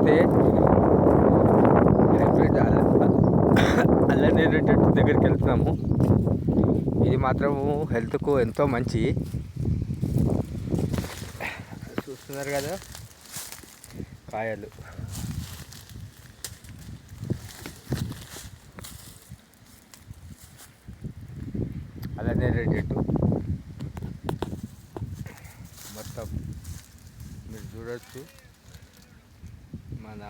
అయితే అల్లనేరేడు చెట్టు దగ్గరికి వెళ్తున్నాము. ఇది మాత్రము హెల్త్కు ఎంతో మంచి. చూస్తున్నారు కదా కాయలు. అల్లనేరేడు చెట్టు మొత్తం మీరు చూడవచ్చు. మన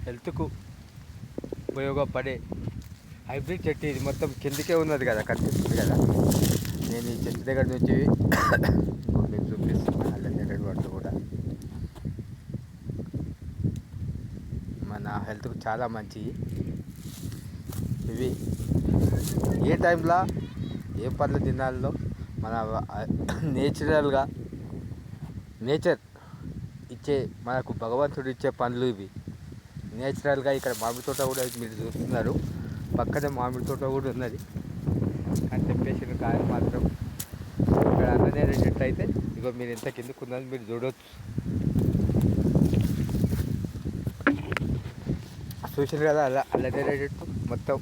హెల్త్కు ఉపయోగపడే హైబ్రిడ్ చెట్టు ఇది. మొత్తం కిందికే ఉన్నది కదా, కనిపిస్తుంది కదా. నేను ఈ చెట్టు దగ్గర నుంచి మీకు చూపిస్తున్నా. అల్లనేరేడు పండ్లు కూడా మన హెల్త్కు చాలా మంచి. ఇవి ఏ టైంలో ఏ పండ్లు తినాలో మన నేచురల్గా నేచర్ ఇచ్చే, మనకు భగవంతుడు ఇచ్చే పండ్లు ఇవి. నేచురల్గా ఇక్కడ మామిడి తోట కూడా మీరు చూస్తున్నారు. పక్కనే మామిడి తోట కూడా ఉన్నది. అని చెప్పేసి కాయలు మాత్రం ఇక్కడ అల్లనేరేడు చెట్టు అయితే ఇగో మీరు ఎంత కిందకు ఉన్నది మీరు చూడవచ్చు. చూసారు కదా అల్లనేరేడు చెట్టు మొత్తం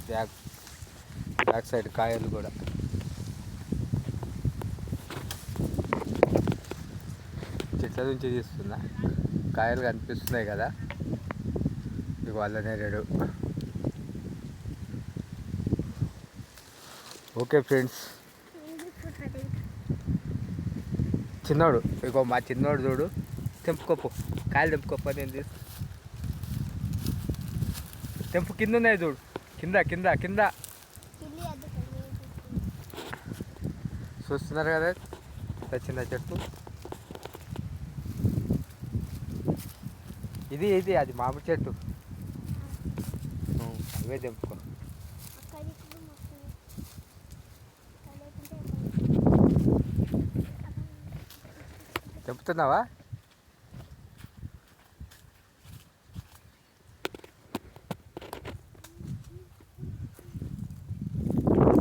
బ్యాక్ సైడ్ కాయలు కూడా. చెట్ల నుంచి తీస్తున్నా కాయలు కనిపిస్తున్నాయి కదా, ఇవి అల్లనేరేడు. ఓకే ఫ్రెండ్స్, చిన్నోడు ఇగో మా చిన్నోడు చూడు, తెంపుకోపు కాయలు తెంపుకోప. నేను తీసు తెంపు, కింద ఉన్నాయి చూడు, కింద కింద కింద. చూస్తున్నారు కదా చిన్న చెట్టు. ఇది ఇది అది మామిడి చెట్టు. అవే తెంపుకో. తెంపుతున్నావా?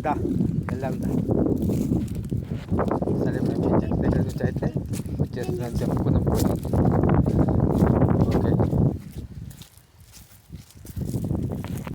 దా వెళ్దాం దా. సరే మేము చెట్టు దగ్గర నుంచి అయితే వచ్చేస్తున్నాను, చెప్పుకుందాం.